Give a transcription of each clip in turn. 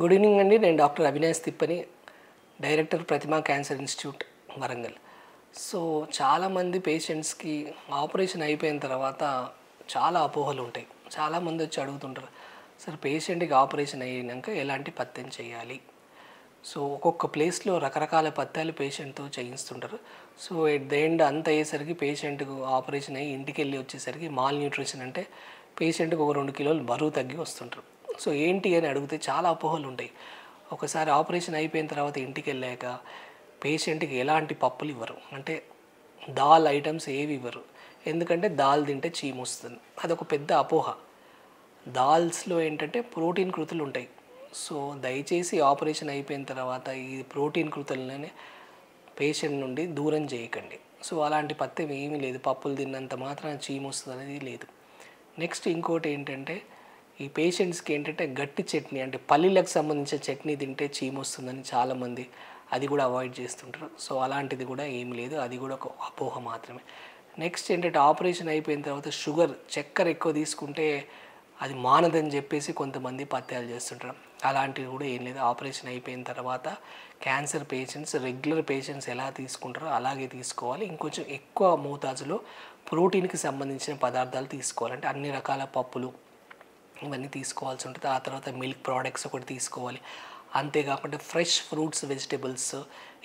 Good evening అండి. నేను doctor Avinash తిప్పని, director ప్రతిమా cancer institute Warangal. So చాలామంది పేషెంట్స్కి ఆపరేషన్ అయిపోయిన తర్వాత చాలా అపోహలు ఉంటాయి. చాలామంది వచ్చి అడుగుతుంటారు, సార్ పేషెంట్కి ఆపరేషన్ అయినాక ఎలాంటి పత్యం చేయాలి? సో ఒక్కొక్క ప్లేస్లో రకరకాల పత్యాలు పేషెంట్తో చేయిస్తుంటారు. సో ఎట్ ద ఎండ్ అంత అయ్యేసరికి పేషెంట్కు ఆపరేషన్ అయ్యి ఇంటికి వెళ్ళి వచ్చేసరికి మాల్ న్యూట్రిషన్ అంటే పేషెంట్కి ఒక 2 కిలోలు బరువు తగ్గి వస్తుంటారు. సో ఏంటి అని అడిగితే చాలా అపోహలు ఉంటాయి. ఒకసారి ఆపరేషన్ అయిపోయిన తర్వాత ఇంటికి వెళ్ళాక పేషెంట్కి ఎలాంటి పప్పులు ఇవ్వరు, అంటే దాల్ ఐటమ్స్ ఏవి ఇవ్వరు. ఎందుకంటే దాల్ తింటే చీము వస్తుంది. అదొక పెద్ద అపోహ. దాల్స్లో ఏంటంటే ప్రోటీన్ కృతులు ఉంటాయి. సో దయచేసి ఆపరేషన్ అయిపోయిన తర్వాత ఈ ప్రోటీన్ కృతులనే పేషెంట్ నుండి దూరం చేయకండి. సో అలాంటి పథ్యం ఏమీ లేదు. పప్పులు తిన్నంత మాత్రం చీము వస్తుంది అనేది లేదు. నెక్స్ట్ ఇంకోటి ఏంటంటే ఈ పేషెంట్స్కి ఏంటంటే గట్టి చట్నీ, అంటే పల్లీలకు సంబంధించిన చట్నీ తింటే చీము వస్తుందని చాలామంది అది కూడా అవాయిడ్ చేస్తుంటారు. సో అలాంటిది కూడా ఏం లేదు, అది కూడా ఒక అపోహ మాత్రమే. నెక్స్ట్ ఏంటంటే ఆపరేషన్ అయిపోయిన తర్వాత చక్కెర ఎక్కువ తీసుకుంటే అది మానదని చెప్పేసి కొంతమంది పత్యాలు చేస్తుంటారు. అలాంటివి కూడా ఏం లేదు. ఆపరేషన్ అయిపోయిన తర్వాత క్యాన్సర్ పేషెంట్స్ రెగ్యులర్ పేషెంట్స్ ఎలా తీసుకుంటారో అలాగే తీసుకోవాలి. ఇంకొంచెం ఎక్కువ మోతాజులో ప్రోటీన్కి సంబంధించిన పదార్థాలు తీసుకోవాలి. అంటే అన్ని రకాల పప్పులు ఇవన్నీ తీసుకోవాల్సి ఉంటుంది. ఆ తర్వాత మిల్క్ ప్రోడక్ట్స్ ఒకటి తీసుకోవాలి. అంతేకాకుండా ఫ్రెష్ ఫ్రూట్స్, వెజిటేబుల్స్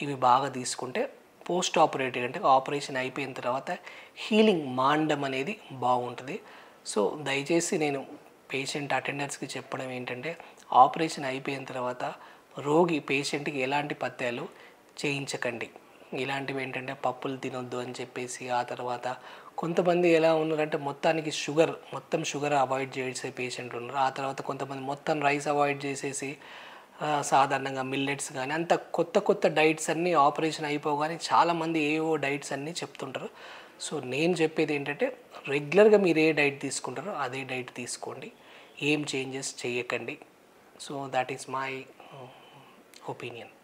ఇవి బాగా తీసుకుంటే పోస్ట్ ఆపరేటివ్ అంటే ఆపరేషన్ అయిపోయిన తర్వాత హీలింగ్ మాండం అనేది బాగుంటుంది. సో దయచేసి నేను పేషెంట్ అటెండర్స్కి చెప్పడం ఏంటంటే ఆపరేషన్ అయిపోయిన తర్వాత పేషెంట్కి ఎలాంటి పత్యాలు చేయించకండి. ఇలాంటివి ఏంటంటే పప్పులు తినొద్దు అని చెప్పేసి, ఆ తర్వాత కొంతమంది ఎలా ఉన్నారంటే మొత్తం షుగర్ అవాయిడ్ చేసే పేషెంట్లు ఉన్నారు. ఆ తర్వాత కొంతమంది మొత్తం రైస్ అవాయిడ్ చేసేసి సాధారణంగా మిల్లెట్స్ కానీ అంత కొత్త డైట్స్ అన్నీ ఆపరేషన్ అయిపోగానే చాలామంది ఏవో డైట్స్ అన్నీ చెప్తుంటారు. సో నేను చెప్పేది ఏంటంటే రెగ్యులర్గా మీరు ఏ డైట్ తీసుకుంటారో అదే డైట్ తీసుకోండి, ఏం చేంజెస్ చేయకండి. So that is my opinion.